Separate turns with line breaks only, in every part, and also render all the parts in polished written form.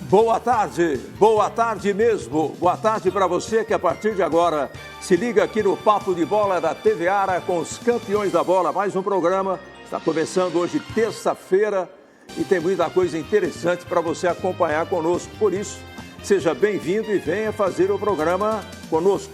Boa tarde mesmo. Boa tarde para você que a partir de agora se liga aqui no Papo de Bola da TV Ara com os campeões da bola. Mais um programa, está começando hoje terça-feira e tem muita coisa interessante para você acompanhar conosco. Por isso, seja bem-vindo e venha fazer o programa conosco.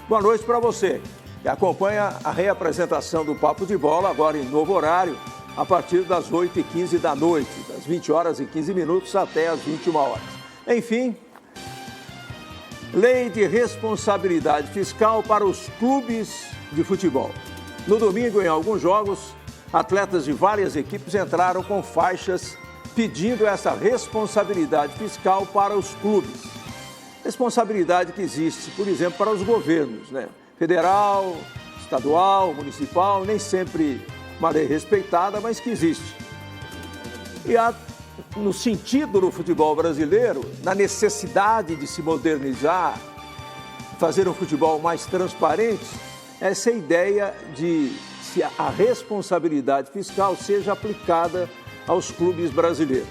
Boa noite para você que acompanha a reapresentação do Papo de Bola agora em novo horário, a partir das 8h15 da noite, das 20 horas e 15 minutos até as 21 horas. Enfim, lei de responsabilidade fiscal para os clubes de futebol. No domingo, em alguns jogos, atletas de várias equipes entraram com faixas pedindo essa responsabilidade fiscal para os clubes. Responsabilidade que existe, por exemplo, para os governos, né? Federal, estadual, municipal, nem sempre uma lei respeitada, mas que existe. E no sentido do futebol brasileiro, na necessidade de se modernizar, fazer um futebol mais transparente, essa é a ideia de se a responsabilidade fiscal seja aplicada aos clubes brasileiros.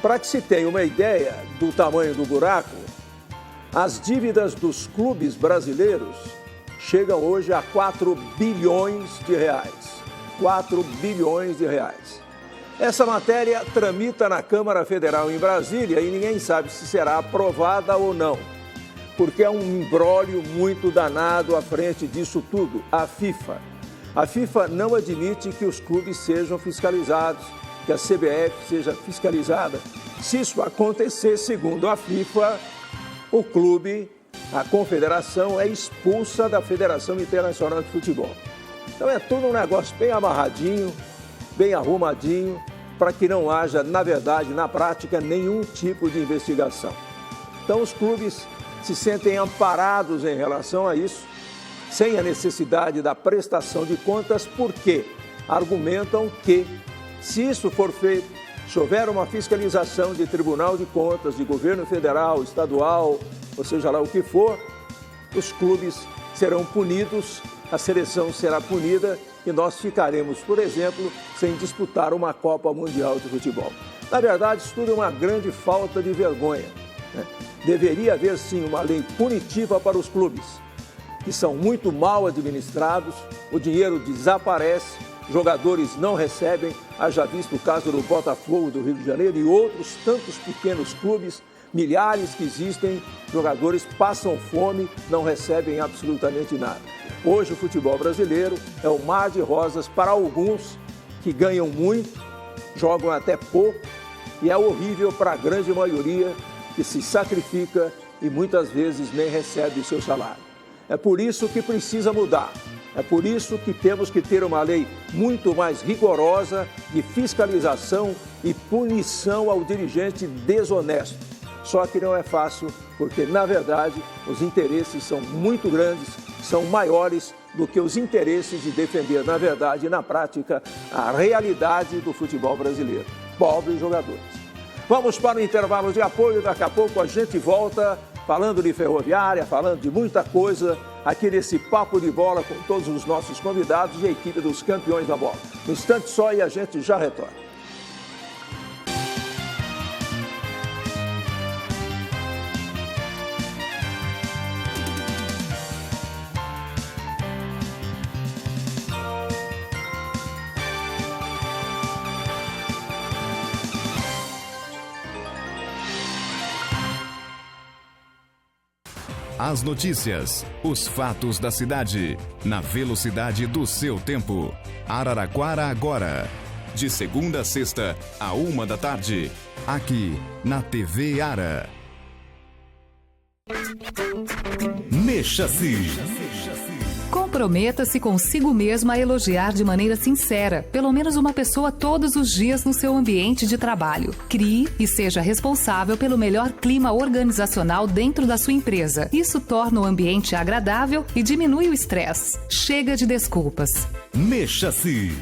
Para que se tenha uma ideia do tamanho do buraco, as dívidas dos clubes brasileiros chegam hoje a 4 bilhões de reais. 4 bilhões de reais. Essa matéria tramita na Câmara Federal em Brasília e ninguém sabe se será aprovada ou não, porque é um imbróglio muito danado à frente disso tudo, a FIFA. A FIFA não admite que os clubes sejam fiscalizados, que a CBF seja fiscalizada. Se isso acontecer, segundo a FIFA, o clube, a confederação, é expulsa da Federação Internacional de Futebol. Então é tudo um negócio bem amarradinho, bem arrumadinho, para que não haja, na verdade, na prática, nenhum tipo de investigação. Então os clubes se sentem amparados em relação a isso, sem a necessidade da prestação de contas, porque argumentam que, se isso for feito, se houver uma fiscalização de Tribunal de Contas, de governo federal, estadual, ou seja lá o que for, os clubes serão punidos, a seleção será punida e nós ficaremos, por exemplo, sem disputar uma Copa Mundial de Futebol. Na verdade, isso tudo é uma grande falta de vergonha, né? Deveria haver, sim, uma lei punitiva para os clubes, que são muito mal administrados, o dinheiro desaparece, jogadores não recebem, haja visto o caso do Botafogo do Rio de Janeiro e outros tantos pequenos clubes, milhares que existem, jogadores passam fome, não recebem absolutamente nada. Hoje o futebol brasileiro é um mar de rosas para alguns que ganham muito, jogam até pouco, e é horrível para a grande maioria que se sacrifica e muitas vezes nem recebe o seu salário. É por isso que precisa mudar. É por isso que temos que ter uma lei muito mais rigorosa de fiscalização e punição ao dirigente desonesto. Só que não é fácil, porque, na verdade, os interesses são muito grandes, são maiores do que os interesses de defender, na verdade e na prática, a realidade do futebol brasileiro. Pobres jogadores. Vamos para o intervalo de apoio, daqui a pouco a gente volta falando de ferroviária, falando de muita coisa, aqui nesse Papo de Bola com todos os nossos convidados e a equipe dos campeões da bola. Um instante só e a gente já retorna.
As notícias, os fatos da cidade, na velocidade do seu tempo. Araraquara agora. De segunda a sexta, à 13h, aqui na TV Ara. Mexa-se.
Comprometa-se consigo mesmo a elogiar de maneira sincera, pelo menos uma pessoa todos os dias no seu ambiente de trabalho. Crie e seja responsável pelo melhor clima organizacional dentro da sua empresa. Isso torna o ambiente agradável e diminui o estresse. Chega de desculpas.
Mexa-se.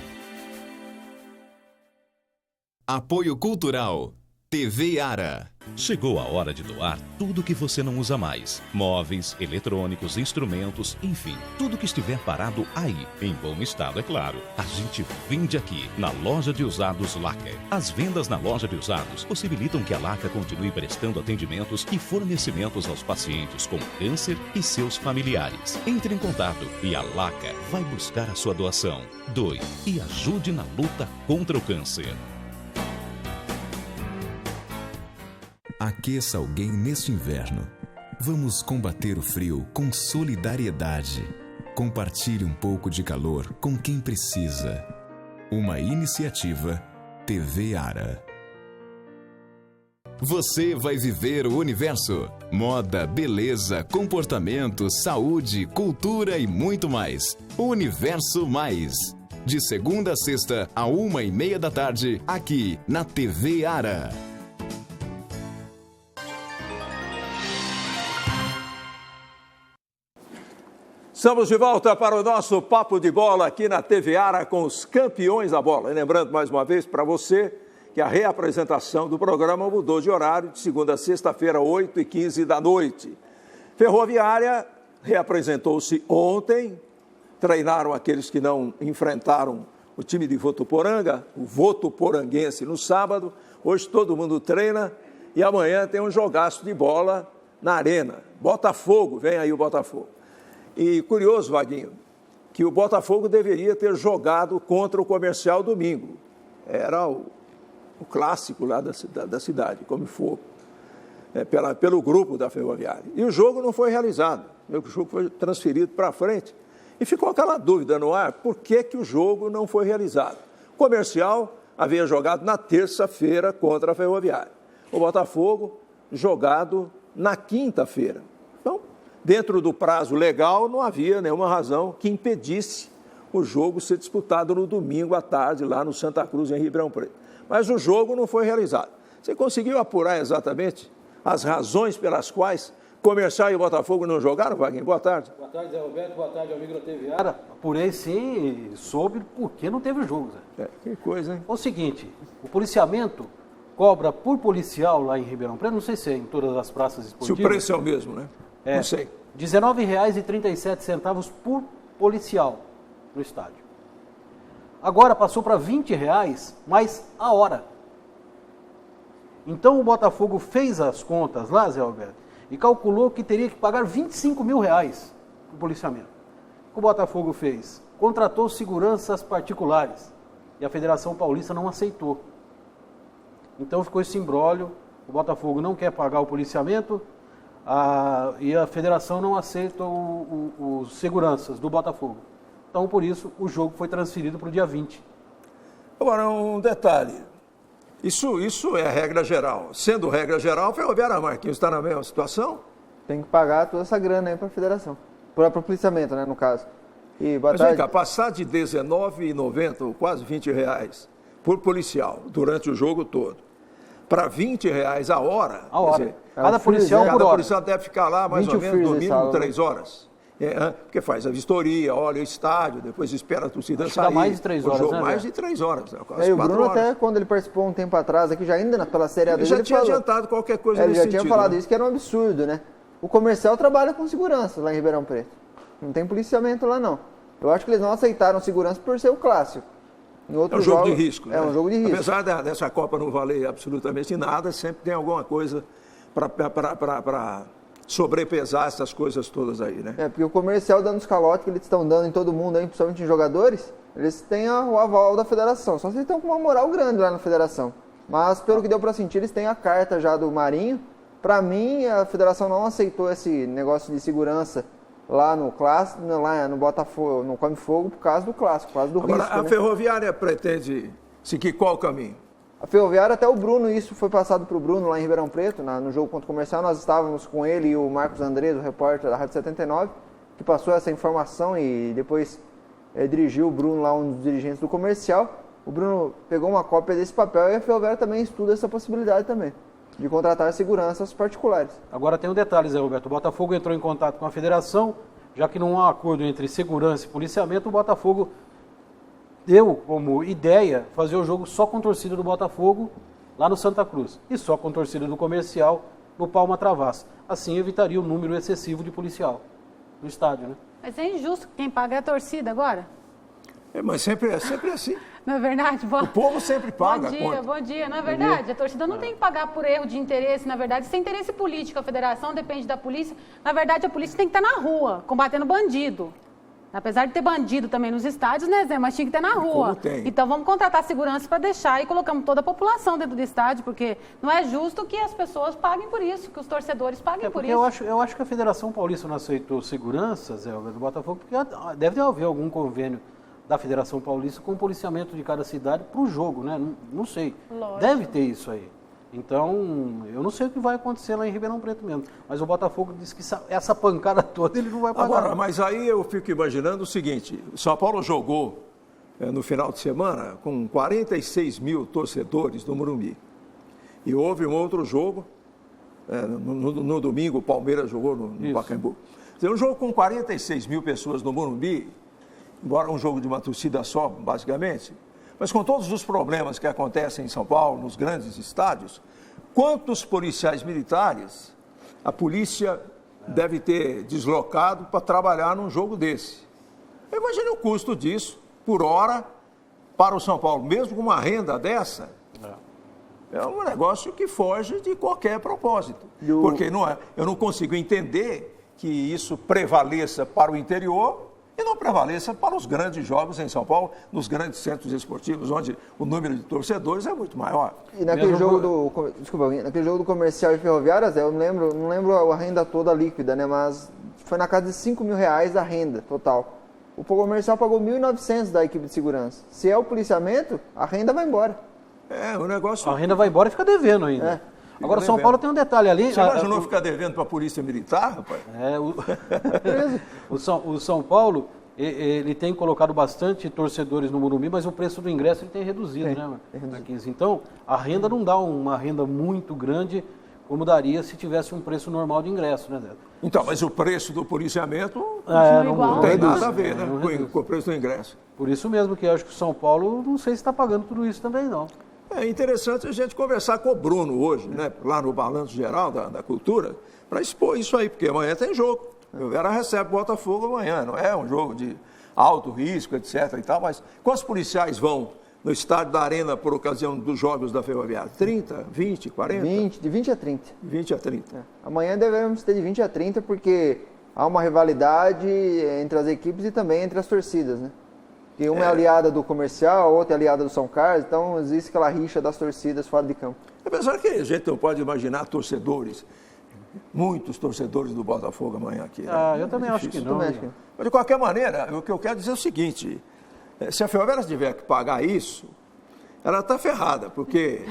Apoio Cultural. TV Ara.
Chegou a hora de doar tudo que você não usa mais. Móveis, eletrônicos, instrumentos, enfim, tudo que estiver parado aí, em bom estado, é claro. A gente vende aqui, na loja de usados Laca. As vendas na loja de usados possibilitam que a Laca continue prestando atendimentos e fornecimentos aos pacientes com câncer e seus familiares. Entre em contato e a Laca vai buscar a sua doação. Doe e ajude na luta contra o câncer.
Aqueça alguém neste inverno. Vamos combater o frio com solidariedade. Compartilhe um pouco de calor com quem precisa. Uma iniciativa TV Ara. Você vai viver o universo. Moda, beleza, comportamento, saúde, cultura e muito mais. Universo Mais. De segunda a sexta, à 1h30 da tarde, aqui na TV Ara.
Estamos de volta para o nosso Papo de Bola aqui na TV Ara com os campeões da bola. E lembrando mais uma vez para você que a reapresentação do programa mudou de horário de segunda a sexta-feira, 8h15 da noite. Ferroviária reapresentou-se ontem, treinaram aqueles que não enfrentaram o time de Votuporanga, o votuporanguense no sábado. Hoje todo mundo treina e amanhã tem um jogaço de bola na arena. Botafogo, vem aí o Botafogo. E curioso, Vaguinho, que o Botafogo deveria ter jogado contra o Comercial domingo. Era o clássico lá da cidade, como for, pelo grupo da Ferroviária. E o jogo não foi realizado. O jogo foi transferido para frente. E ficou aquela dúvida no ar, por que o jogo não foi realizado? O Comercial havia jogado na terça-feira contra a Ferroviária. O Botafogo jogado na quinta-feira. Então, dentro do prazo legal, não havia nenhuma razão que impedisse o jogo ser disputado no domingo à tarde, lá no Santa Cruz, em Ribeirão Preto. Mas o jogo não foi realizado. Você conseguiu apurar exatamente as razões pelas quais Comercial e Botafogo não jogaram, Wagner? Boa tarde.
Boa tarde, Zé Roberto. Boa tarde, amigo da TV Ara. Apurei sim e soube por que não teve o jogo, Zé.
Que coisa, hein?
É o seguinte, o policiamento cobra por policial lá em Ribeirão Preto, não sei se é em todas as praças esportivas.
Se o preço é o mesmo, né? Não sei.
R$ 19,37 por policial no estádio. Agora passou para R$ 20,00 mais a hora. Então o Botafogo fez as contas lá, Zé Roberto, e calculou que teria que pagar R$ 25 mil para o policiamento. O que o Botafogo fez? Contratou seguranças particulares e a Federação Paulista não aceitou. Então ficou esse imbróglio, o Botafogo não quer pagar o policiamento e a Federação não aceita os seguranças do Botafogo. Então, por isso, o jogo foi transferido para o dia 20.
Agora, um detalhe. Isso é a regra geral. Sendo regra geral, a Ferroviária, Marquinhos, está na mesma situação?
Tem que pagar toda essa grana aí para a Federação. Para o policiamento, né, no caso.
Mas vem cá, passar de R$19,90, quase R$20 por policial durante o jogo todo, para R$20 a hora.
A hora.
Dizer,
cada policial por hora.
Cada policial deve ficar lá mais ou menos, no mínimo, 3 horas. Porque faz a vistoria, olha o estádio, depois espera a torcida sair.
Dá mais de 3 horas, né?
Mais de 3 horas.
Quase o Bruno até, quando ele participou um tempo atrás, aqui já ainda pela Série A,
ele já tinha adiantado qualquer coisa nesse sentido.
Ele já tinha falado isso, que era um absurdo, né? O Comercial trabalha com segurança lá em Ribeirão Preto. Não tem policiamento lá, não. Eu acho que eles não aceitaram segurança por ser o clássico. Em outro
é um jogo de risco.
É um jogo de risco.
Apesar dessa Copa não valer absolutamente nada, sempre tem alguma coisa para sobrepesar essas coisas todas aí, né?
Porque o Comercial dando os calotes que eles estão dando em todo mundo, aí, principalmente em jogadores, eles têm o aval da Federação. Só se eles estão com uma moral grande lá na Federação. Mas, pelo que deu para sentir, eles têm a carta já do Marinho. Para mim, a Federação não aceitou esse negócio de segurança lá no clássico, lá no Botafogo, no Come Fogo, por causa do clássico, por causa do risco.
A Ferroviária pretende seguir qual caminho?
A Ferroviária, até o Bruno, isso foi passado para o Bruno lá em Ribeirão Preto, no jogo contra o Comercial, nós estávamos com ele e o Marcos Andrés, o repórter da Rádio 79, que passou essa informação e depois dirigiu o Bruno lá, um dos dirigentes do Comercial. O Bruno pegou uma cópia desse papel e a Ferroviária também estuda essa possibilidade também, de contratar seguranças particulares.
Agora tem um detalhe, Zé Roberto, o Botafogo entrou em contato com a Federação, já que não há acordo entre segurança e policiamento, o Botafogo deu como ideia fazer o jogo só com torcida do Botafogo lá no Santa Cruz, e só com torcida do Comercial no Palma Travassa. Assim evitaria o número excessivo de policial no estádio, né?
Mas é injusto, quem paga é a torcida agora.
Mas sempre é assim.
Não é verdade?
O povo sempre paga.
Bom dia. Não é verdade? A torcida não tem que pagar por erro de interesse, na verdade. Isso é interesse político. A federação depende da polícia. Na verdade, a polícia tem que estar na rua, combatendo bandido. Apesar de ter bandido também nos estádios, né, Zé? Mas tinha que ter na rua. Então vamos contratar segurança para deixar e colocamos toda a população dentro do estádio, porque não é justo que as pessoas paguem por isso, que os torcedores paguem por isso.
Eu acho que a Federação Paulista não aceitou segurança, Zé, do Botafogo, porque deve haver algum convênio da Federação Paulista com o policiamento de cada cidade para o jogo, né? Não sei.
Lógico.
Deve ter isso aí. Então, eu não sei o que vai acontecer lá em Ribeirão Preto mesmo. Mas o Botafogo disse que essa pancada toda ele não vai pagar.
Agora, mas aí eu fico imaginando o seguinte, o São Paulo jogou no final de semana com 46 mil torcedores no Morumbi. E houve um outro jogo, no domingo o Palmeiras jogou no Pacaembu. Um jogo com 46 mil pessoas no Morumbi, embora um jogo de uma torcida só, basicamente, mas com todos os problemas que acontecem em São Paulo, nos grandes estádios, quantos policiais militares a polícia deve ter deslocado para trabalhar num jogo desse? Imagine o custo disso, por hora, para o São Paulo, mesmo com uma renda dessa. É um negócio que foge de qualquer propósito. Porque eu não consigo entender que isso prevaleça para o interior e não prevaleça para os grandes jogos em São Paulo, nos grandes centros esportivos, onde o número de torcedores é muito maior.
E naquele jogo do Comercial e Ferroviária, Zé, eu não lembro a renda toda líquida, né? Mas foi na casa de R$5 mil a renda total. O Comercial pagou 1.900 da equipe de segurança. Se é o policiamento, a renda vai embora.
O negócio... A renda vai embora e fica devendo ainda. Agora, São Paulo tem um detalhe ali...
Você imaginou ficar devendo para a Polícia Militar, rapaz?
O São Paulo, ele tem colocado bastante torcedores no Morumbi, mas o preço do ingresso ele tem reduzido, né? Então, a renda não dá uma renda muito grande como daria se tivesse um preço normal de ingresso, né, Zé?
Então, mas o preço do policiamento não tem nada a ver, né, com o preço do ingresso.
Por isso mesmo que eu acho que o São Paulo, não sei se está pagando tudo isso também, não.
É interessante a gente conversar com o Bruno hoje, né, lá no Balanço Geral da Cultura, para expor isso aí, porque amanhã tem jogo. O Vera recebe o Botafogo amanhã, não é um jogo de alto risco, etc. e tal, mas quantos policiais vão no estádio da Arena por ocasião dos jogos da Ferroviária? 30, 20, 40?
De 20 a 30.
20 a 30.
Amanhã devemos ter de 20 a 30, porque há uma rivalidade entre as equipes e também entre as torcidas, né? Que uma é aliada do Comercial, a outra é aliada do São Carlos, então existe aquela rixa das torcidas fora de campo.
Apesar que a gente não pode imaginar torcedores, muitos torcedores do Botafogo amanhã aqui. Né?
Eu também acho que não.
Mas de qualquer maneira, o que eu quero dizer é o seguinte, se a Ferroviária tiver que pagar isso, ela está ferrada, porque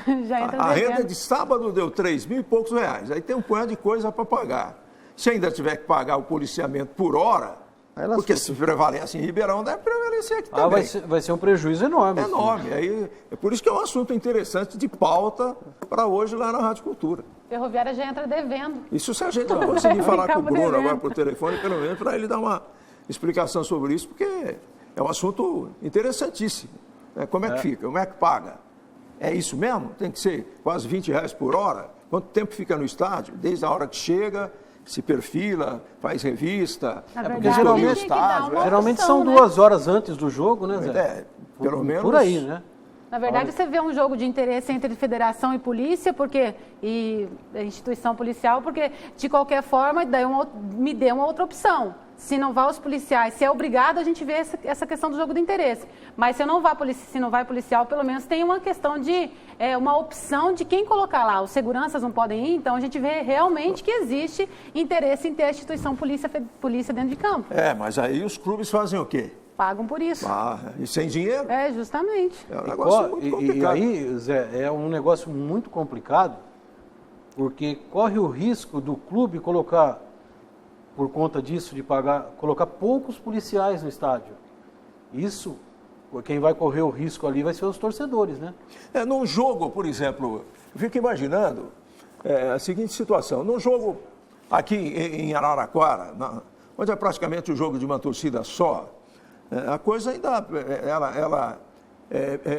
a renda de sábado deu 3 mil e poucos reais, aí tem um punhado de coisa para pagar. Se ainda tiver que pagar o policiamento por hora, porque se prevalece em Ribeirão, deve prevalecer aqui também.
Vai ser um prejuízo enorme.
Enorme. Aí, é por isso que é um assunto interessante de pauta para hoje lá na Rádio Cultura.
Ferroviária já entra devendo.
Isso se a gente não conseguir falar com o Bruno agora por telefone, pelo menos para ele dar uma explicação sobre isso, porque é um assunto interessantíssimo. Né? Como é que fica? Como é que paga? É isso mesmo? Tem que ser quase R$20 por hora? Quanto tempo fica no estádio? Desde a hora que chega... se perfila, faz revista.
Porque geralmente são 2 horas antes do jogo, né, Zé?
Pelo menos.
Por aí, né?
Na verdade, você vê um jogo de interesse entre federação e polícia, e instituição policial, porque, de qualquer forma, me dê uma outra opção. Se não vai os policiais, se é obrigado, a gente vê essa questão do jogo de interesse. Mas se não vai policial, pelo menos tem uma questão de uma opção de quem colocar lá. Os seguranças não podem ir, então a gente vê realmente que existe interesse em ter a instituição polícia dentro de campo.
Mas aí os clubes fazem o quê?
Pagam por isso.
E sem dinheiro?
Justamente.
É um negócio muito complicado.
E aí, Zé, é um negócio muito complicado, porque corre o risco do clube colocar, por conta disso, colocar poucos policiais no estádio. Isso, quem vai correr o risco ali vai ser os torcedores, né?
Num jogo, por exemplo, eu fico imaginando a seguinte situação. Num jogo aqui em Araraquara, onde é praticamente o jogo de uma torcida só, a coisa ainda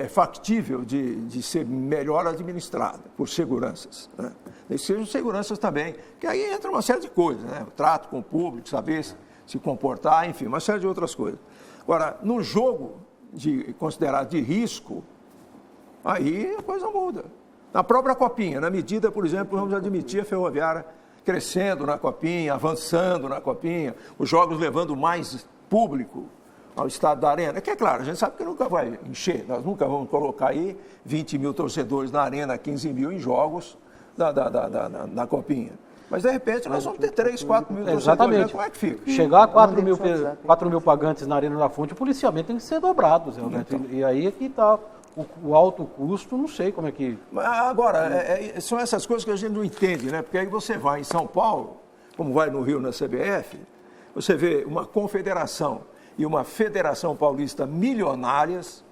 factível de ser melhor administrada por seguranças, né? E sejam seguranças também, que aí entra uma série de coisas, né? O trato com o público, saber se comportar, enfim, uma série de outras coisas. Agora, no jogo considerado de risco, aí a coisa muda. Na própria Copinha, na medida, por exemplo, vamos admitir a Ferroviária crescendo na Copinha, avançando na Copinha, os jogos levando mais público ao estado da Arena, que é claro, a gente sabe que nunca vai encher, nós nunca vamos colocar aí 20 mil torcedores na Arena, 15 mil em jogos da Copinha. Mas, de repente, nós vamos ter 3, 4 mil torcedores.
Exatamente.
Como é que fica?
Chegar a 4 mil pagantes na Arena da Fonte, o policiamento tem que ser dobrado, Zé Roberto. Então. E aí é que está o alto custo, não sei como é que...
Agora, são essas coisas que a gente não entende, né? Porque aí você vai em São Paulo, como vai no Rio na CBF, você vê uma confederação e uma federação paulista milionárias,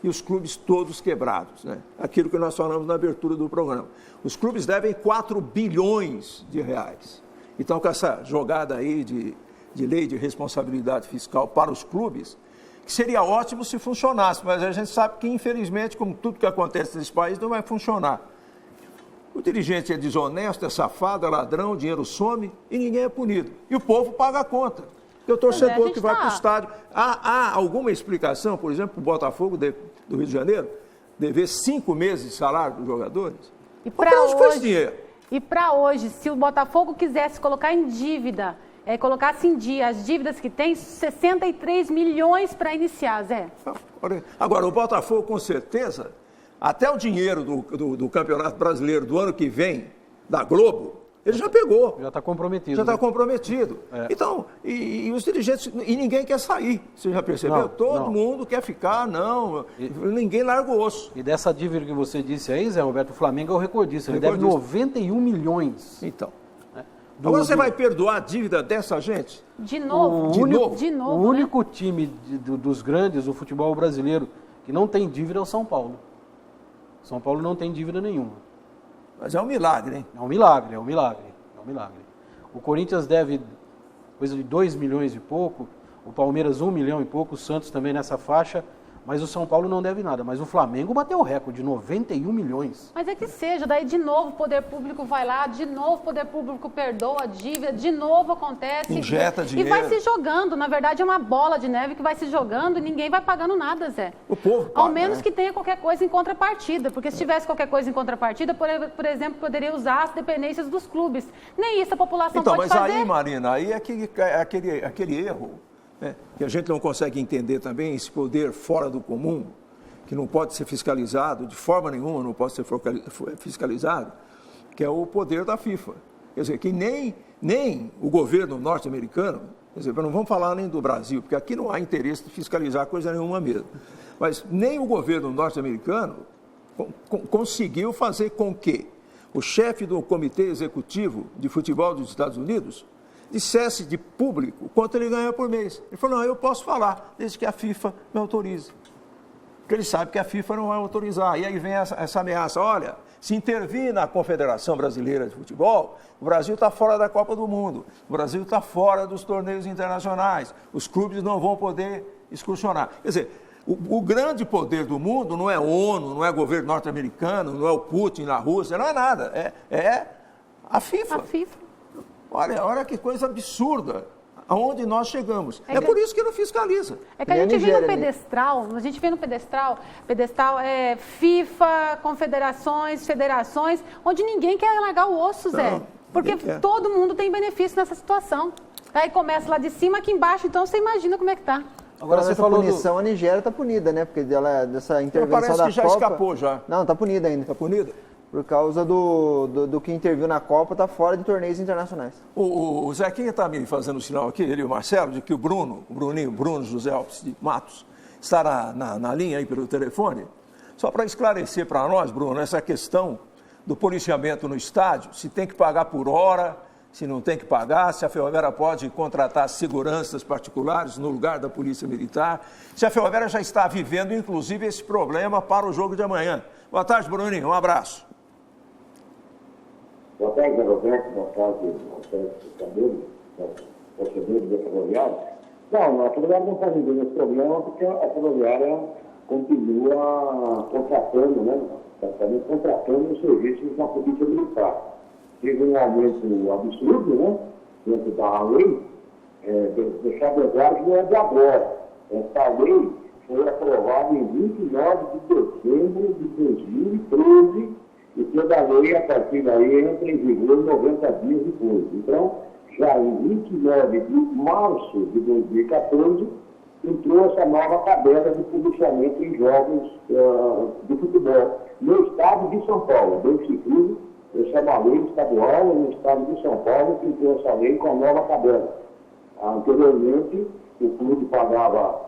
e os clubes todos quebrados, né? Aquilo que nós falamos na abertura do programa. Os clubes devem 4 bilhões de reais. Então, com essa jogada aí de lei de responsabilidade fiscal para os clubes, que seria ótimo se funcionasse, mas a gente sabe que, infelizmente, como tudo que acontece nesse país, não vai funcionar. O dirigente é desonesto, é safado, é ladrão, o dinheiro some e ninguém é punido. E o povo paga a conta. E o torcedor que vai para o estádio. Há alguma explicação, por exemplo, para o Botafogo do Rio de Janeiro dever 5 meses de salário dos jogadores?
E para hoje, se o Botafogo quisesse colocar em dívida, colocasse em dia as dívidas que tem, 63 milhões para iniciar, Zé.
Agora, o Botafogo, com certeza, até o dinheiro do Campeonato Brasileiro do ano que vem, da Globo, ele já pegou.
Já está comprometido.
Já está comprometido. Então, e os dirigentes, e ninguém quer sair. Você já percebeu?
Não,
Todo mundo quer ficar, ninguém larga o osso.
E dessa dívida que você disse aí, Zé Roberto, o Flamengo é o recordista. Ele deve 91 milhões.
Então. Agora você vai perdoar a dívida dessa gente?
De novo.
O único time dos grandes do futebol brasileiro que não tem dívida é o São Paulo. São Paulo não tem dívida nenhuma.
Mas é um milagre, hein?
É um milagre. O Corinthians deve coisa de 2 milhões e pouco, o Palmeiras 1 milhão e pouco, o Santos também nessa faixa, mas o São Paulo não deve nada. Mas o Flamengo bateu o recorde de 91 milhões.
Mas é que seja, daí de novo o poder público vai lá, de novo o poder público perdoa a dívida, de novo acontece.
Injeta dinheiro.
E vai se jogando, na verdade é uma bola de neve que vai se jogando e ninguém vai pagando nada, Zé.
O povo paga,
ao menos que tenha qualquer coisa em contrapartida, porque se tivesse qualquer coisa em contrapartida, por exemplo, poderia usar as dependências dos clubes. Nem isso a população pode fazer.
Então, mas aí, Marina, aí é aquele erro, né, que a gente não consegue entender também, esse poder fora do comum, que não pode ser fiscalizado, de forma nenhuma não pode ser fiscalizado, que é o poder da FIFA. Quer dizer, que nem o governo norte-americano, quer dizer, não vamos falar nem do Brasil, porque aqui não há interesse de fiscalizar coisa nenhuma mesmo, mas nem o governo norte-americano conseguiu fazer com que o chefe do Comitê Executivo de Futebol dos Estados Unidos dissesse de público quanto ele ganha por mês. Ele falou, não, eu posso falar, desde que a FIFA me autorize. Porque ele sabe que a FIFA não vai autorizar. E aí vem essa ameaça, olha, se intervir na Confederação Brasileira de Futebol, o Brasil está fora da Copa do Mundo, o Brasil está fora dos torneios internacionais, os clubes não vão poder excursionar. Quer dizer, o grande poder do mundo não é a ONU, não é o governo norte-americano, não é o Putin na Rússia, não é nada, é a FIFA.
A FIFA.
Olha que coisa absurda, aonde nós chegamos. É por isso que não fiscaliza.
É que a gente vê no pedestral é FIFA, confederações, federações, onde ninguém quer largar o osso, Zé. Porque todo mundo tem benefício nessa situação. Aí começa lá de cima, aqui embaixo, então você imagina como é que tá.
Agora você falou punição, a Nigéria está punida, né? Porque dessa intervenção da Copa...
Parece que já escapou já.
Não, está punida ainda.
Está punida?
Por causa do que interviu na Copa, está fora de torneios internacionais.
O Zequinha está me fazendo sinal aqui, ele e o Marcelo, de que o Bruno José Alves de Matos, está na linha aí pelo telefone. Só para esclarecer para nós, Bruno, essa questão do policiamento no estádio, se tem que pagar por hora, se não tem que pagar, se a Ferroviária pode contratar seguranças particulares no lugar da Polícia Militar, se a Ferroviária já está vivendo, inclusive, esse problema para o jogo de amanhã. Boa tarde, Bruninho, um abraço.
Boa tarde, Roberto. Boa tarde, Camilo, torcedores da Ferroviária. Não, a Ferroviária não está vivendo esse problema porque a Ferroviária continua contratando, né? Praticamente contratando os serviços da Polícia Militar. Teve um aumento absurdo, né? Dentro da lei, deixar bem claro que não é de agora. Essa lei foi aprovada em 29 de dezembro de 2013 e toda a lei, a partir daí, entra em vigor 90 dias depois. Então, já em 29 de março de 2014, entrou essa nova tabela de policiamento em jogos de futebol no estado de São Paulo. Bem civil, essa é uma lei estadual no estado de São Paulo que entrou essa lei com a nova tabela. Anteriormente, o clube pagava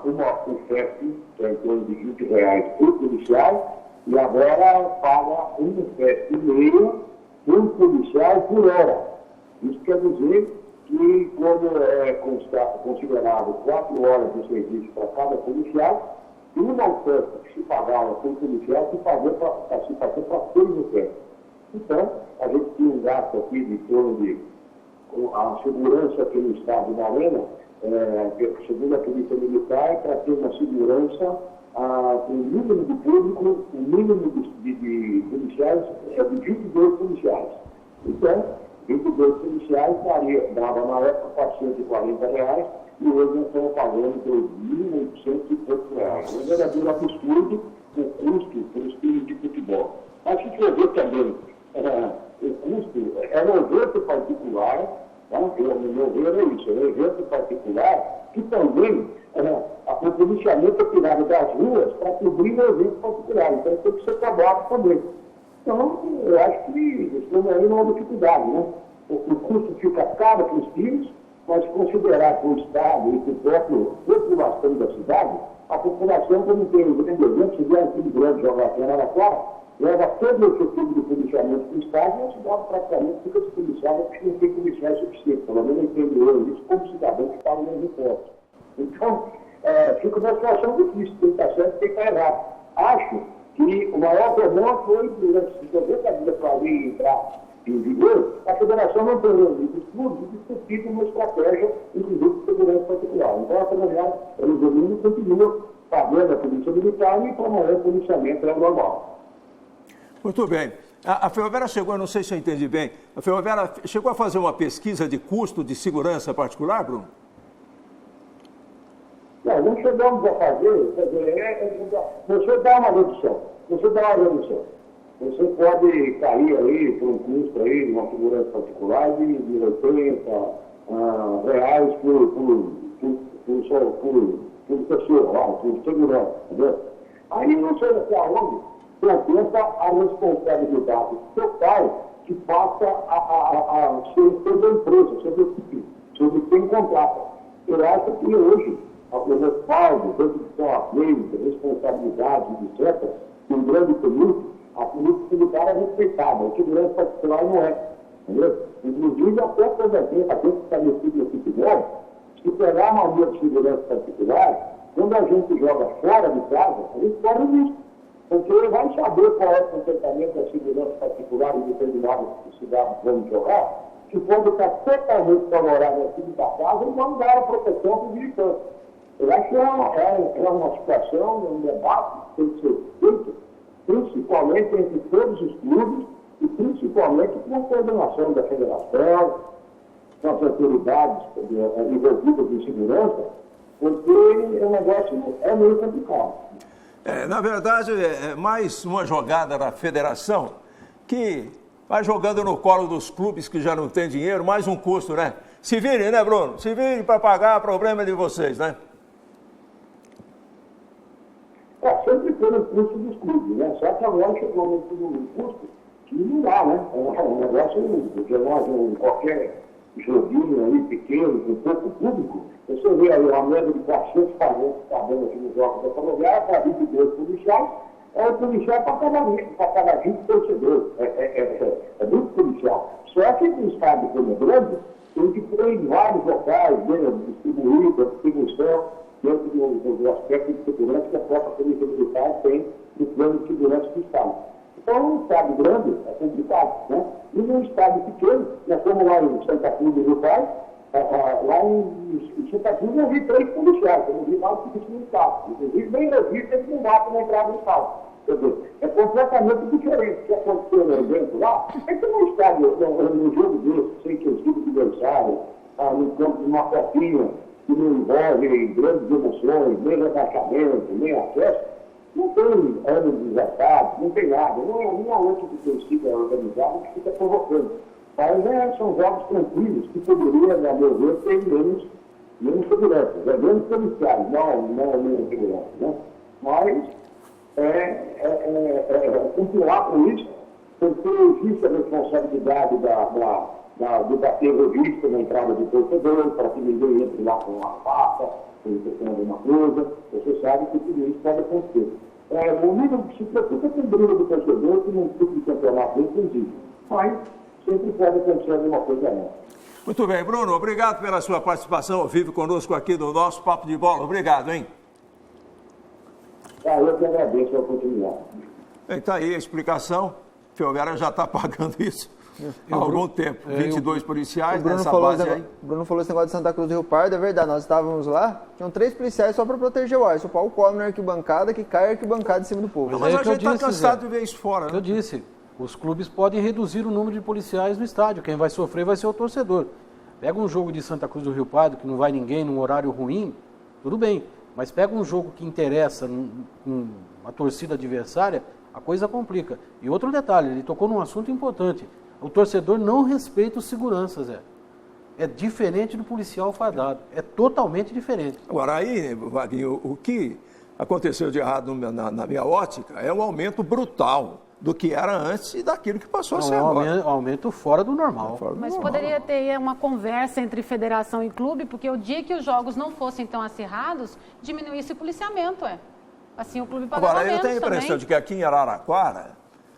um FEP, que é em torno de R$20 por policial, e agora paga um FEP e meio por policial por hora. Isso quer dizer que, quando é considerado 4 horas de serviço para cada policial, uma oferta que se pagava por policial se fazer para 6 ofertas. Então, a gente tinha um gasto aqui de torno de a segurança aqui no estado da Arena, segundo a Polícia Militar, para ter uma segurança, o número de público, o mínimo de policiais é de 22 policiais. Então, 22 policiais dava na época R$440 e hoje nós estamos pagando R$2.800 e poucos reais. É um verdadeiro absurdo o custo para os times de futebol. Mas se for ver também, o custo é um evento particular, tá? No meu ver é isso, é um evento particular que também o policiamento é tirado das ruas para cobrir o evento particular, então tem que ser cobrado também. Então, eu acho que estamos aí numa dificuldade, né? O custo fica caro para os times, mas considerar para o Estado e para a própria população da cidade, a população, como tem um grande evento, se vier um time grande jogar aqui em Araraquara, leva todo o efetivo do policiamento para o Estado e a cidade praticamente fica despoliciada porque não tem policiais suficientes. Pelo menos eu entendo eu isso como cidadão que paga meus impostos. Então, fica uma situação difícil, tem que estar certo e tem que estar errado. Acho que o maior problema foi, durante os 90 dias para ali entrar em vigor, a federação não tem os clubes discutido uma estratégia, inclusive de segurança particular. Então, a Ferroviária, resumindo, continua pagando a Polícia Militar e promovendo o policiamento normal.
Muito bem. A Ferroviária chegou, eu não sei se eu entendi bem, a Ferroviária chegou a fazer uma pesquisa de custo de segurança particular, Bruno?
Não chegamos a fazer, você dá uma redução. Você pode cair aí por um custo aí de uma segurança particular de R$80 por pessoa, por segurança, entendeu? Aí não sei até onde compensa a responsabilidade total que passa a ser sobre a empresa, sobre quem contrata. Eu acho que hoje, o respaldo, dentro de as leis, responsabilidade, etc., um grande período, a polícia militar é respeitada, o segurança particular não é. Entendeu? Inclusive, até quando a gente estabelecido no futebol, se pegar uma linha de segurança particular, quando a gente joga fora de casa, a gente corre risco. Porque ele vai saber qual é o comportamento da segurança particular em determinadas cidades que vamos jogar, que pode estar totalmente favorável ao time da casa e vão dar a proteção para os militantes. Eu acho que é uma situação, um debate que tem que ser feito, principalmente entre todos os clubes e principalmente com a coordenação da federação, com as autoridades envolvidas em segurança, porque o negócio é meio complicado.
Na verdade, é mais uma jogada da federação que vai jogando no colo dos clubes que já não têm dinheiro, mais um custo, né? Se virem, né, Bruno? Se virem para pagar, o problema é de vocês, né?
Sempre pelo custo dos clubes, né? Só que agora chegou no custo que não dá, né? É um negócio, porque nós, qualquer joguinho aí pequeno, com pouco público, você vê aí uma média de 400 talentos que está dando aqui nos jogos da Ferroviária, para 22 policiais, é o policial para cada 20 torcedores. É muito policial. Só que o estado como grande tem que ter em vários locais, distribuído, a distribuição, dentro do aspecto de segurança que a própria Polícia Militar tem no plano de segurança do Estado. Então, um estado grande é complicado, né? E num estado pequeno, nós estamos lá em Santa Cruz do Rio Pai, Lá em Santa Cruz eu vi 3 policiais, eu não vi mais polícia militar. Inclusive, nem registro eles não matam na entrada do estado. Quer dizer, é completamente diferente. O que aconteceu no evento lá é que no estádio, no jogo desse, sem que eu diga adversário, no campo de uma copinha, que não envolve grandes emoções, nem rebaixamento, nem acesso, não tem ânimo desatado, não tem nada. Não é outra que torcida organizada que fica provocando. Mas são jogos tranquilos que poderiam, a meu ver, ter menos segurança, menos policiais, não menos segurança, né? Mas continuar com isso, porque existe a responsabilidade do bater revista na entrada do torcedor, para que ninguém entre lá com uma faca, com alguma coisa. Você sabe que tudo isso pode acontecer. O nível se preocupa com o brilho do torcedor, que não tipo de campeonato inclusive. Mas sempre pode acontecer alguma coisa nessa.
Muito bem, Bruno, obrigado pela sua participação ao vivo conosco aqui no nosso Papo de Bola. Obrigado, hein?
Eu que agradeço a oportunidade.
Está aí a explicação. O Ferroviária já está pagando isso há algum tempo. 22 policiais nessa base aí.
O Bruno falou esse negócio de Santa Cruz do Rio Pardo, é verdade. Nós estávamos lá, tinham 3 policiais só para proteger o ar. Se o pau come na arquibancada, que cai a arquibancada em cima do povo.
Mas a gente está cansado de ver isso fora, né?
Eu disse, os clubes podem reduzir o número de policiais no estádio. Quem vai sofrer vai ser o torcedor. Pega um jogo de Santa Cruz do Rio Pardo, que não vai ninguém, num horário ruim, tudo bem. Mas pega um jogo que interessa com uma torcida adversária, a coisa complica. E outro detalhe, ele tocou num assunto importante. O torcedor não respeita os seguranças, É diferente do policial fardado. É totalmente diferente.
Agora, aí, Vaguinho, o que aconteceu de errado na minha ótica é um aumento brutal do que era antes e daquilo que passou a ser agora.
Aumento fora do normal.
Mas poderia ter uma conversa entre federação e clube, porque o dia que os jogos não fossem tão acirrados, diminuísse o policiamento, Assim o clube pagava menos.
Agora, eu tenho a impressão
também.
de que aqui em Araraquara,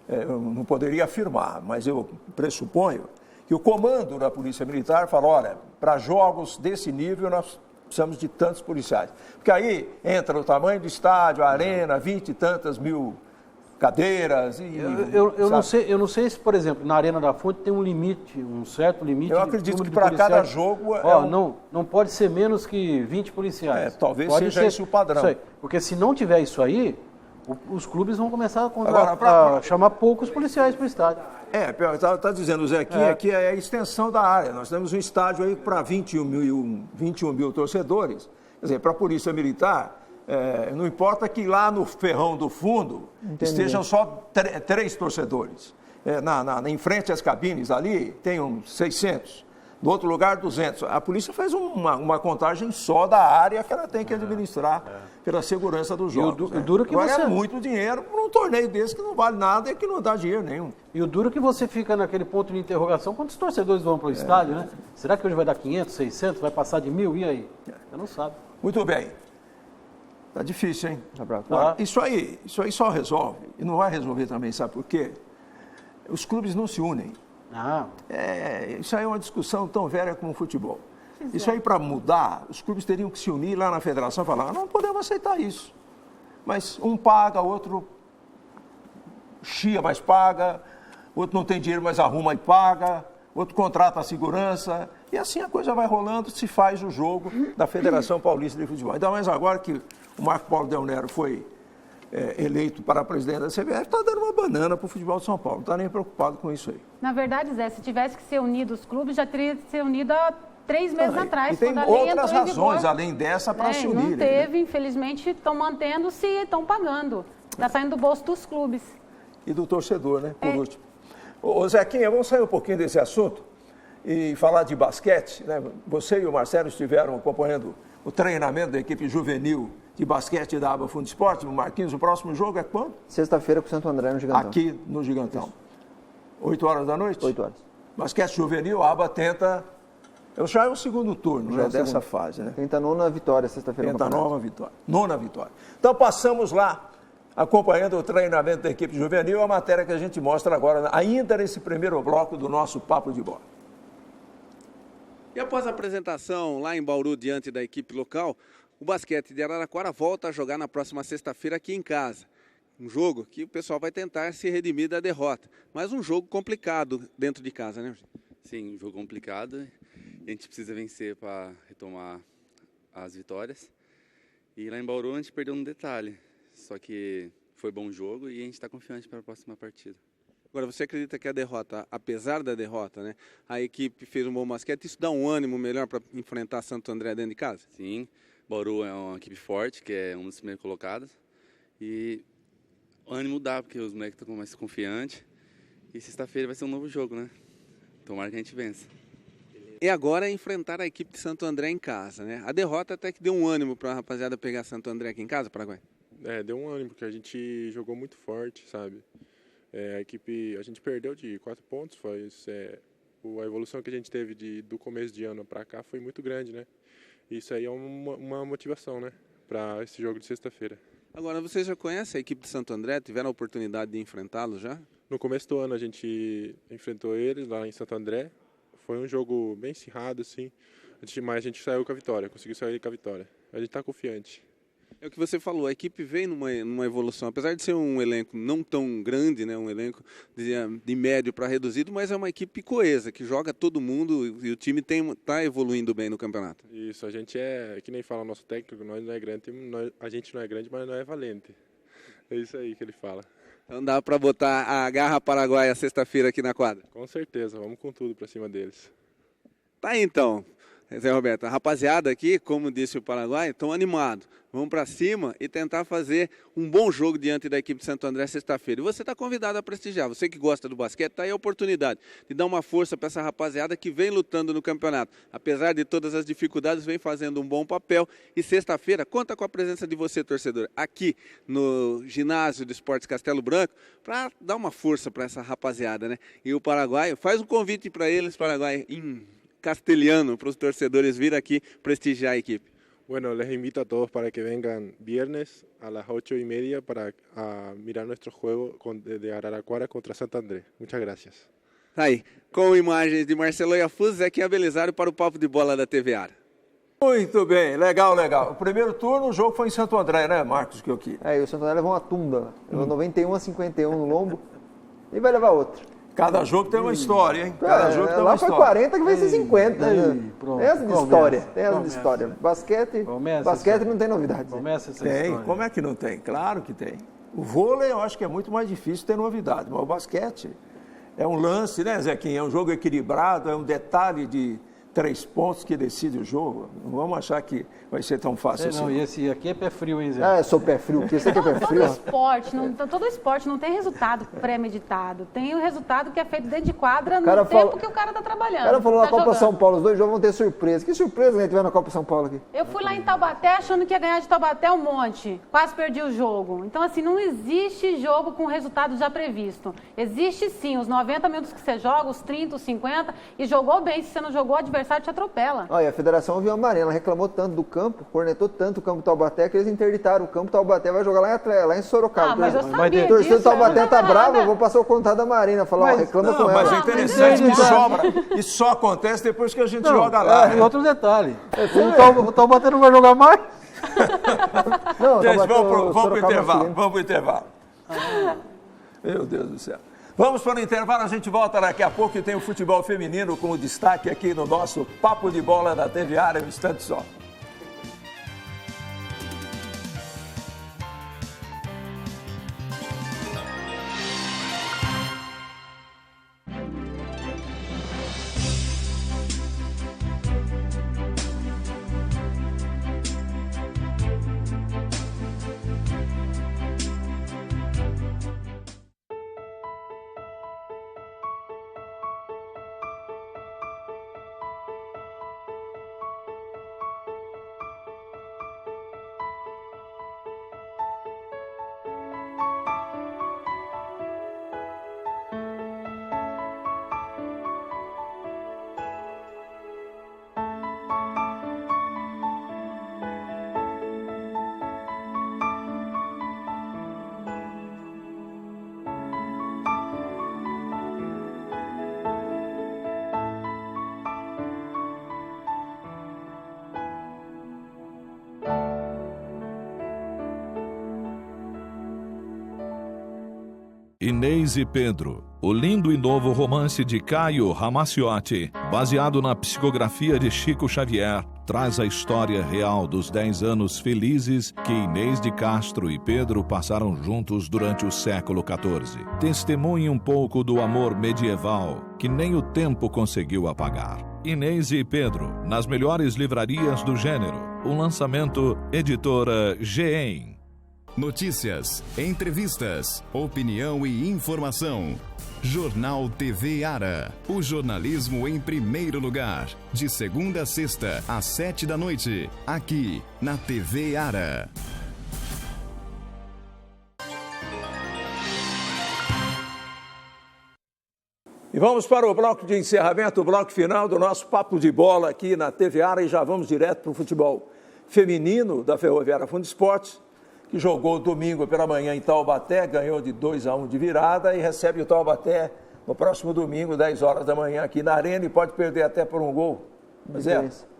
eu não poderia afirmar, mas eu pressuponho que o comando da Polícia Militar fala, olha, para jogos desse nível nós precisamos de tantos policiais. Porque aí entra o tamanho do estádio, a arena, 20 e tantas mil cadeiras e...
Eu não sei se, por exemplo, na Arena da Fonte tem um limite, um certo limite.
Eu acredito que para cada jogo...
Não pode ser menos que 20 policiais.
Talvez seja esse o padrão.
Isso aí. Porque se não tiver isso aí, os clubes vão começar a chamar poucos policiais para o estádio.
Está dizendo o Zequinha que é a extensão da área. Nós temos um estádio aí para 21 mil torcedores. Quer dizer, para a Polícia Militar... não importa que lá no ferrão do fundo estejam só 3 torcedores. Em frente às cabines ali, tem uns 600. No outro lugar, 200. A polícia faz uma contagem só da área que ela tem que administrar pela segurança dos jogos.
O duro que
agora é muito dinheiro para um torneio desse que não vale nada e que não dá dinheiro nenhum.
E o duro que você fica naquele ponto de interrogação, quantos torcedores vão para o estádio, né? Será que hoje vai dar 500, 600, vai passar de 1.000? E aí? Você não sabe.
Muito bem. Tá difícil, hein?
Tá.
Isso aí só resolve. E não vai resolver também, sabe por quê? Os clubes não se unem. Isso aí é uma discussão tão velha como o futebol. Isso aí, para mudar, os clubes teriam que se unir lá na federação e falar, não podemos aceitar isso. Mas um paga, outro chia, mas paga, outro não tem dinheiro, mas arruma e paga, outro contrata a segurança, e assim a coisa vai rolando, se faz o jogo da Federação Paulista de Futebol. Ainda mais agora que o Marco Paulo Del Nero foi eleito para presidente da CBF, está dando uma banana para o futebol de São Paulo, não está nem preocupado com isso aí.
Na verdade, Zé, se tivesse que ser unido os clubes, já teria que ser unido há 3 meses atrás.
E tem outras razões, além dessa, para se unirem.
Não teve, infelizmente, estão mantendo-se e estão pagando. Está saindo do bolso dos clubes.
E do torcedor, né, por último. Ô Zequinha, vamos sair um pouquinho desse assunto e falar de basquete, né? Você e o Marcelo estiveram acompanhando o treinamento da equipe juvenil de basquete da Aba Fundo Esporte. Marquinhos, o próximo jogo é quando?
Sexta-feira com o Santo André no Gigantão.
Aqui no Gigantão. Isso. 8 horas da noite?
8 horas.
Basquete juvenil, a Aba tenta... Já é o segundo turno dessa fase, né?
Tenta a 9ª vitória sexta-feira.
Tenta a 9ª vitória. Então passamos lá, acompanhando o treinamento da equipe juvenil, a matéria que a gente mostra agora, ainda nesse primeiro bloco do nosso Papo de Bola.
E após a apresentação lá em Bauru diante da equipe local, o basquete de Araraquara volta a jogar na próxima sexta-feira aqui em casa. Um jogo que o pessoal vai tentar se redimir da derrota, mas um jogo complicado dentro de casa, né?
Sim, um jogo complicado. E a gente precisa vencer para retomar as vitórias. E lá em Bauru a gente perdeu um detalhe, só que foi bom jogo e a gente está confiante para a próxima partida.
Agora, você acredita que a derrota, apesar da derrota, né, a equipe fez um bom basquete, isso dá um ânimo melhor para enfrentar Santo André dentro de casa?
Sim, Bauru é uma equipe forte, que é uma das primeiras colocadas. E o ânimo dá, porque os moleques estão mais confiantes. E sexta-feira vai ser um novo jogo, né? Tomara que a gente vença.
E agora é enfrentar a equipe de Santo André em casa, né? A derrota até que deu um ânimo para a rapaziada pegar Santo André aqui em casa, Paraguai?
Deu um ânimo, porque a gente jogou muito forte, sabe? A equipe, a gente perdeu de 4 pontos, a evolução que a gente teve do começo de ano para cá foi muito grande, né? Isso aí é uma motivação, né? Para esse jogo de sexta-feira.
Agora, vocês já conhecem a equipe de Santo André? Tiveram a oportunidade de enfrentá-los já?
No começo do ano a gente enfrentou eles lá em Santo André. Foi um jogo bem acirrado, assim, mas a gente saiu com a vitória, conseguiu sair com a vitória. A gente está confiante.
É o que você falou, a equipe vem numa evolução, apesar de ser um elenco não tão grande, né, um elenco de médio para reduzido, mas é uma equipe coesa, que joga todo mundo e o time está evoluindo bem no campeonato.
Isso, a gente que nem fala o nosso técnico, nós não é grande, a gente não é grande, mas não é valente. É isso aí que ele fala.
Então dá para botar a garra paraguaia sexta-feira aqui na quadra?
Com certeza, vamos com tudo para cima deles.
Tá aí então, Zé Roberto, a rapaziada aqui, como disse o Paraguai, estão animados. Vamos para cima e tentar fazer um bom jogo diante da equipe de Santo André sexta-feira. E você está convidado a prestigiar. Você que gosta do basquete, está aí a oportunidade de dar uma força para essa rapaziada que vem lutando no campeonato. Apesar de todas as dificuldades, vem fazendo um bom papel. E sexta-feira, conta com a presença de você, torcedor, aqui no ginásio de Esportes Castelo Branco, para dar uma força para essa rapaziada, né? E o Paraguai, faz um convite para eles, Paraguai, em castelhano, para os torcedores vir aqui prestigiar a equipe.
Bueno, les invito a todos para que vengan viernes a las 8:30 para mirar nuestro juego de Araraquara contra Santo André. Muchas gracias.
Tá aí, com imagens de Marcelo Iafuso, Zequinha Belisário para o Papo de Bola da TV Ara.
Muito bem, legal, legal. O primeiro turno, o jogo foi em Santo André, né, Marcos Chiocchi?
E o Santo André levou uma tunda. Levou 91-51 no lombo e vai levar outra.
Cada jogo tem uma história, hein? Cada jogo tem uma
lá
história.
foi 40 que vai ser 50.
Pronto.
Tem essa de história. Tem essa de história. Basquete não tem novidade.
Começa essa
tem,
história.
como é que não tem? Claro que tem. O vôlei eu acho que é muito mais difícil ter novidade, mas o basquete é um lance, né, Zequinha? É um jogo equilibrado, é um detalhe de 3 pontos que decide o jogo. Não vamos achar que vai ser tão fácil assim.
Não, e esse aqui é pé frio, hein, Zé?
Eu sou pé frio, porque esse aqui é pé frio.
Todo esporte não tem resultado premeditado. Tem o resultado que é feito dentro de quadra no tempo que o cara está trabalhando.
O cara falou
tá
na Copa
jogando.
São Paulo, os 2 jogos vão ter surpresa. Que surpresa que tiver na Copa São Paulo aqui?
Eu fui lá em Taubaté achando que ia ganhar de Taubaté um monte. Quase perdi o jogo. Então, assim, não existe jogo com resultado já previsto. Existe sim os 90 minutos que você joga, os 30, os 50, e jogou bem. Se você não jogou, o adversário te atropela.
Olha, a Federação Vila Maria, ela reclamou tanto do campo, cornetou tanto o campo Taubaté, que eles interditaram o campo Taubaté, vai jogar lá em Sorocaba.
Mas eu sabia disso.
O torcedor do Taubaté tá bravo, eu vou passar o contato da Marina, falar, reclama com ela.
Mas é interessante que sobra. Isso só acontece depois que a gente joga lá.
E outro detalhe, o Taubaté não vai jogar mais?
Gente, vamos para o intervalo. Vamos para o intervalo. Meu Deus do céu. Vamos para o intervalo, a gente volta daqui a pouco e tem o futebol feminino com destaque aqui no nosso Papo de Bola da TV Ara, um instante só.
Inês e Pedro, o lindo e novo romance de Caio Ramaciotti, baseado na psicografia de Chico Xavier, traz a história real dos 10 anos felizes que Inês de Castro e Pedro passaram juntos durante o século XIV. Testemunhe um pouco do amor medieval que nem o tempo conseguiu apagar. Inês e Pedro, nas melhores livrarias do gênero. Um lançamento Editora GEM.
Notícias, entrevistas, opinião e informação. Jornal TV Ara. O jornalismo em primeiro lugar. De segunda a sexta, às 7 da noite. Aqui, na TV Ara.
E vamos para o bloco de encerramento, o bloco final do nosso Papo de Bola aqui na TV Ara. E já vamos direto para o futebol feminino da Ferroviária Fundesportes, que jogou domingo pela manhã em Taubaté, ganhou de 2-1 de virada e recebe o Taubaté no próximo domingo, 10 horas da manhã, aqui na Arena, e pode perder até por um gol. Mas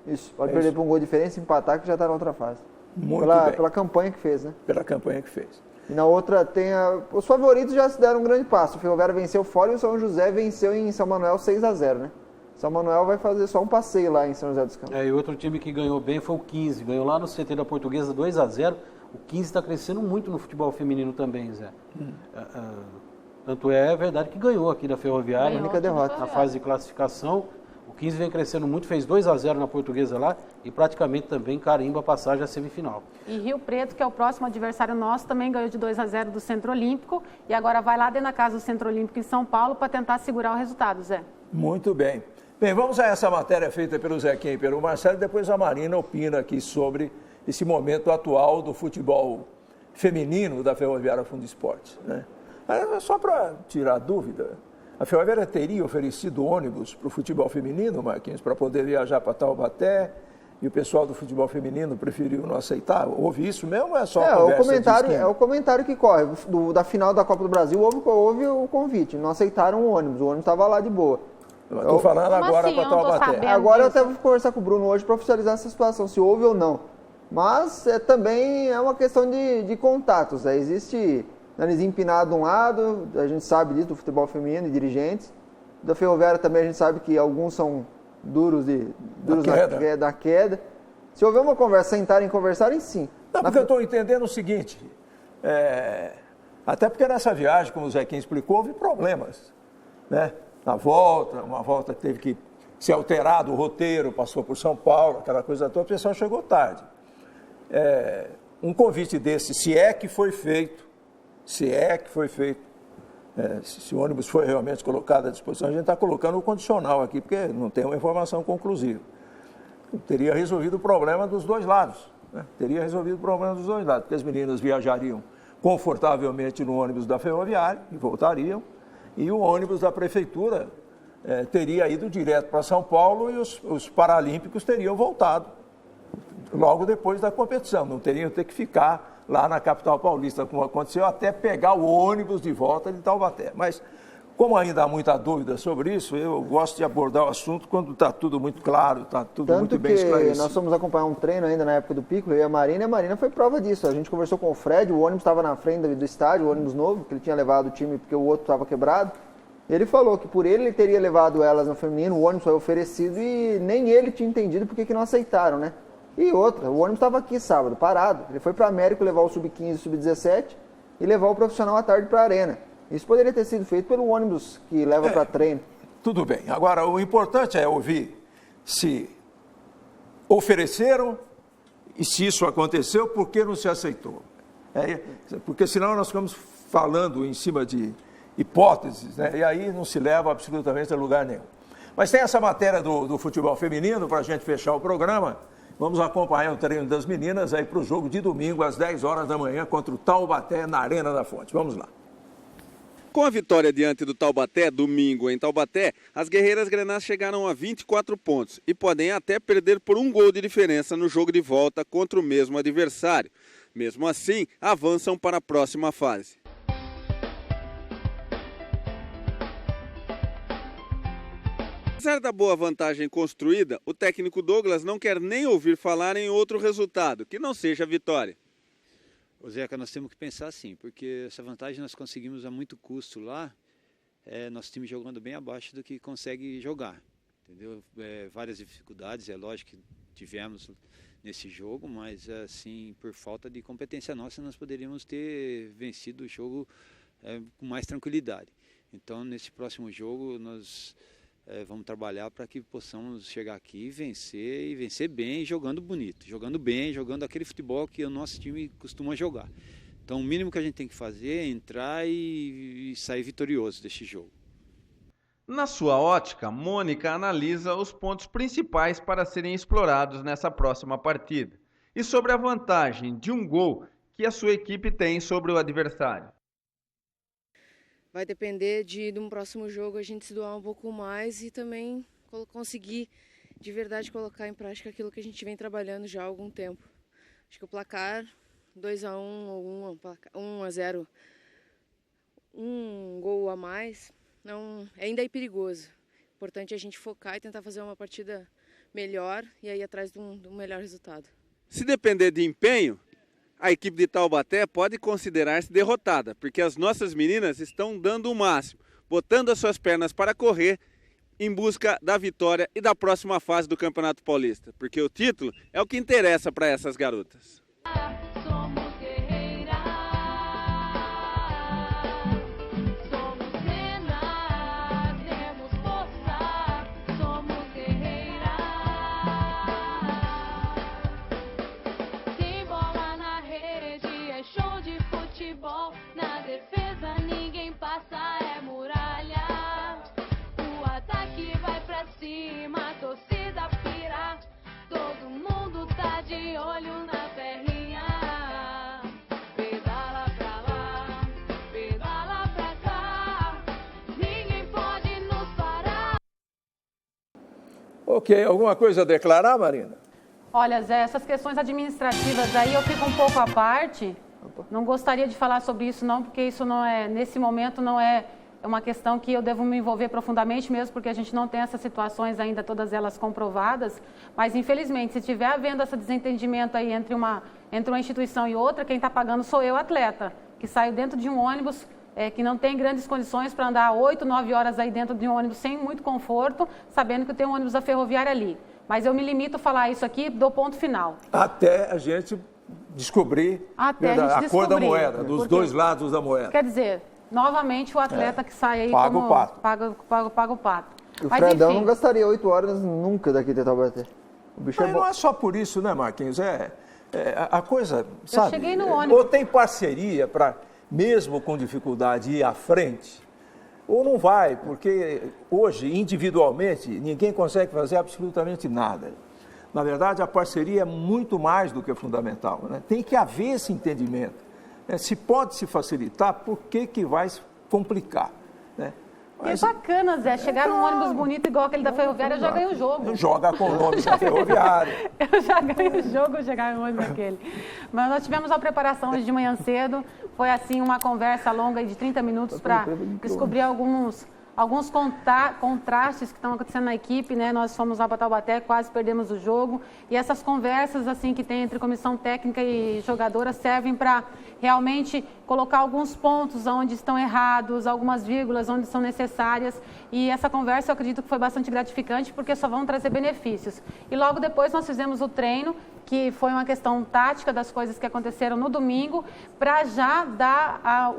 Isso, pode perder por um gol de diferença, empatar, que já está na outra fase.
Muito
pela campanha que fez, né?
Pela campanha que fez.
E na outra tem os favoritos já se deram um grande passo. O Ferroviária venceu o Fora e o São José venceu em São Manuel 6-0, né? São Manuel vai fazer só um passeio lá em São José dos Campos.
E outro time que ganhou bem foi o 15, ganhou lá no CT da Portuguesa 2-0. O 15 está crescendo muito no futebol feminino também, Zé. Tanto é verdade que ganhou aqui da Ferroviária.
Única derrota.
Na fase de classificação. O 15 vem crescendo muito, fez 2-0 na Portuguesa lá e praticamente também carimba a passagem à semifinal.
E Rio Preto, que é o próximo adversário nosso, também ganhou de 2-0 do Centro Olímpico e agora vai lá dentro da casa do Centro Olímpico em São Paulo para tentar segurar o resultado, Zé.
Muito bem. Bem, vamos a essa matéria feita pelo Zequinha e pelo Marcelo, e depois a Marina opina aqui sobre esse momento atual do futebol feminino da Ferroviária Fundesportes, né? Só para tirar dúvida, a Ferroviária teria oferecido ônibus para o futebol feminino, Marquinhos, para poder viajar para Taubaté, e o pessoal do futebol feminino preferiu não aceitar? Houve isso mesmo ou é só conversa
o comentário que corre. Da final da Copa do Brasil houve o convite, não aceitaram o ônibus estava lá de boa.
Estou falando agora para Taubaté.
Agora eu até vou conversar com o Bruno hoje para oficializar essa situação, se houve ou não. Mas também é uma questão de contatos. Existe narizinho empinado de um lado, a gente sabe disso, do futebol feminino e dirigentes. Da Ferroviária também a gente sabe que alguns são duros da queda. Se houver uma conversa, conversarem, sim.
Não, porque eu estou entendendo o seguinte, até porque nessa viagem, como o Zequinha explicou, houve problemas, né? Na volta, uma volta que teve que ser alterado o roteiro, passou por São Paulo, aquela coisa toda, o pessoal chegou tarde. Um convite desse, se é que foi feito, se o ônibus foi realmente colocado à disposição, a gente está colocando o condicional aqui, porque não tem uma informação conclusiva. Teria resolvido o problema dos dois lados, né? Porque as meninas viajariam confortavelmente no ônibus da Ferroviária e voltariam, e o ônibus da Prefeitura teria ido direto para São Paulo e os paralímpicos teriam voltado logo depois da competição, não teriam que ficar lá na capital paulista, como aconteceu, até pegar o ônibus de volta de Taubaté. Mas, como ainda há muita dúvida sobre isso, eu gosto de abordar o assunto quando está tudo muito claro, está tudo muito bem esclarecido.
Tanto que nós fomos acompanhar um treino ainda na época do Piccolo, eu e a Marina foi prova disso. A gente conversou com o Fred, o ônibus estava na frente do estádio, o ônibus novo, que ele tinha levado o time porque o outro estava quebrado. Ele falou que por ele teria levado elas no feminino, o ônibus foi oferecido e nem ele tinha entendido porque que não aceitaram, né? E outra, o ônibus estava aqui sábado, parado. Ele foi para Américo levar o Sub-15 e Sub-17 e levar o profissional à tarde para a Arena. Isso poderia ter sido feito pelo ônibus que leva para treino.
Tudo bem. Agora, o importante é ouvir se ofereceram e se isso aconteceu, por que não se aceitou. Porque senão nós ficamos falando em cima de hipóteses, né? E aí não se leva absolutamente a lugar nenhum. Mas tem essa matéria do futebol feminino para a gente fechar o programa. Vamos acompanhar o treino das meninas aí para o jogo de domingo às 10 horas da manhã contra o Taubaté na Arena da Fonte. Vamos lá.
Com a vitória diante do Taubaté, domingo em Taubaté, as guerreiras grenás chegaram a 24 pontos e podem até perder por um gol de diferença no jogo de volta contra o mesmo adversário. Mesmo assim, avançam para a próxima fase. Apesar da boa vantagem construída, o técnico Douglas não quer nem ouvir falar em outro resultado, que não seja vitória.
Ô Zeca, nós temos que pensar assim, porque essa vantagem nós conseguimos a muito custo lá, nosso time jogando bem abaixo do que consegue jogar, entendeu? Várias dificuldades, é lógico que tivemos nesse jogo, mas assim, por falta de competência nossa, nós poderíamos ter vencido o jogo com mais tranquilidade. Então, nesse próximo jogo, nós vamos trabalhar para que possamos chegar aqui e vencer bem, jogando bonito, jogando bem, jogando aquele futebol que o nosso time costuma jogar. Então, o mínimo que a gente tem que fazer é entrar e sair vitorioso deste jogo.
Na sua ótica, Mônica analisa os pontos principais para serem explorados nessa próxima partida e sobre a vantagem de um gol que a sua equipe tem sobre o adversário.
Vai depender de um próximo jogo a gente se doar um pouco mais e também conseguir de verdade colocar em prática aquilo que a gente vem trabalhando já há algum tempo. Acho que o placar 2-1 ou 1-0, um gol a mais, não, ainda é perigoso. Importante é a gente focar e tentar fazer uma partida melhor e aí atrás de um melhor resultado.
Se depender de empenho, a equipe de Taubaté pode considerar-se derrotada, porque as nossas meninas estão dando o máximo, botando as suas pernas para correr em busca da vitória e da próxima fase do Campeonato Paulista, porque o título é o que interessa para essas garotas.
Na defesa ninguém passa, é muralha. O ataque vai pra cima, a torcida pira. Todo mundo tá de olho na perninha. Pedala pra lá, pedala pra cá. Ninguém pode nos parar.
Ok, alguma coisa a declarar, Marina?
Olha, Zé, essas questões administrativas aí eu fico um pouco à parte. Não gostaria de falar sobre isso não, porque isso não é, nesse momento não é uma questão que eu devo me envolver profundamente mesmo, porque a gente não tem essas situações ainda, todas elas comprovadas, mas infelizmente, se tiver havendo esse desentendimento aí entre uma instituição e outra, quem está pagando sou eu, atleta, que saio dentro de um ônibus que não tem grandes condições para andar 8, 9 horas aí dentro de um ônibus sem muito conforto, sabendo que tem um ônibus da ferroviária ali. Mas eu me limito a falar isso aqui do ponto final.
Até a gente descobrir a cor da moeda, dos dois lados da moeda.
Quer dizer, novamente o atleta que sai aí
paga o pato.
Paga o pato.
O Fredão não gastaria 8 horas nunca daqui de Taubaté. O bicho
Mas não é só por isso, né, Marquinhos? A coisa, sabe?
Eu cheguei no ônibus.
Ou tem parceria para, mesmo com dificuldade, ir à frente, ou não vai, porque hoje, individualmente, ninguém consegue fazer absolutamente nada. Na verdade, a parceria é muito mais do que fundamental, né? Tem que haver esse entendimento. Se pode se facilitar, por que vai se complicar? Né?
Mas, é bacana, Zé, chegar num ônibus bonito igual aquele da ferroviária, eu já ganho o jogo.
Joga com o nome da ferroviária.
Eu já ganho o jogo chegar num ônibus daquele. Mas nós tivemos uma preparação hoje de manhã cedo, foi assim uma conversa longa de 30 minutos para descobrir alguns contrastes que estão acontecendo na equipe, né? Nós fomos lá para Taubaté, quase perdemos o jogo. E essas conversas assim que tem entre comissão técnica e jogadora servem para realmente colocar alguns pontos onde estão errados, algumas vírgulas onde são necessárias. E essa conversa eu acredito que foi bastante gratificante, porque só vão trazer benefícios. E logo depois nós fizemos o treino, que foi uma questão tática das coisas que aconteceram no domingo, para já dar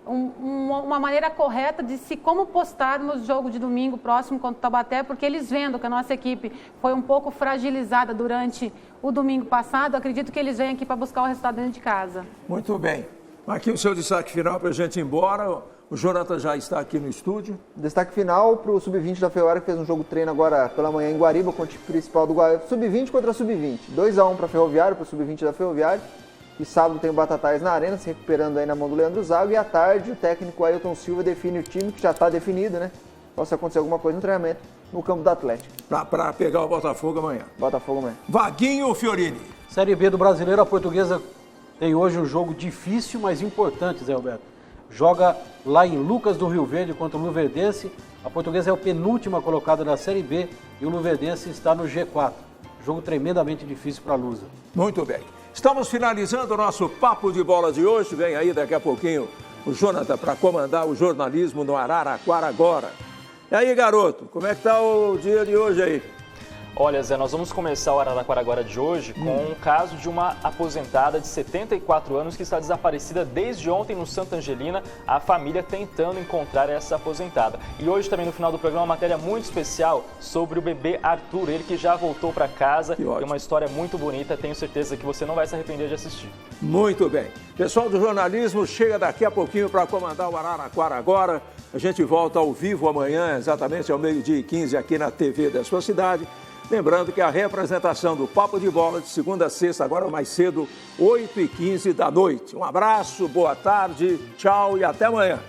uma maneira correta de como postar no jogo de domingo próximo contra o Taubaté, porque eles vendo que a nossa equipe foi um pouco fragilizada durante o domingo passado, acredito que eles vêm aqui para buscar o resultado dentro de casa.
Muito bem. Aqui o seu destaque final para a gente ir embora. O Jonathan já está aqui no estúdio.
Destaque final para o Sub-20 da Ferroviária, que fez um jogo treino agora pela manhã em Guariba, com o time principal do Guariba. Sub-20 contra Sub-20. 2-1 para a Ferroviária, para o Sub-20 da Ferroviária. E sábado tem o Batatais na Arena, se recuperando aí na mão do Leandro Zago. E à tarde o técnico Ailton Silva define o time, que já está definido, né? Possa acontecer alguma coisa no treinamento no campo do Atlético.
Para pegar o Botafogo amanhã.
Botafogo amanhã.
Vaguinho Fiorini.
Série B do Brasileiro, a Portuguesa tem hoje um jogo difícil, mas importante, Zé Roberto. Joga lá em Lucas do Rio Verde contra o Luverdense. A Portuguesa é a penúltima colocada da Série B e o Luverdense está no G4. Jogo tremendamente difícil para a Lusa.
Muito bem. Estamos finalizando o nosso Papo de Bola de hoje. Vem aí daqui a pouquinho o Jonathan para comandar o jornalismo no Araraquara Agora. E aí, garoto, como é que tá o dia de hoje aí?
Olha, Zé, nós vamos começar o Araraquara Agora de hoje com um caso de uma aposentada de 74 anos que está desaparecida desde ontem no Santa Angelina, a família tentando encontrar essa aposentada. E hoje também no final do programa uma matéria muito especial sobre o bebê Arthur, ele que já voltou para casa. Tem uma história muito bonita, tenho certeza que você não vai se arrepender de assistir.
Muito bem. Pessoal do jornalismo chega daqui a pouquinho para comandar o Araraquara Agora. A gente volta ao vivo amanhã, exatamente ao 12h15 aqui na TV da sua cidade. Lembrando que a representação do Papo de Bola de segunda a sexta, agora mais cedo, 8h15 da noite. Um abraço, boa tarde, tchau e até amanhã.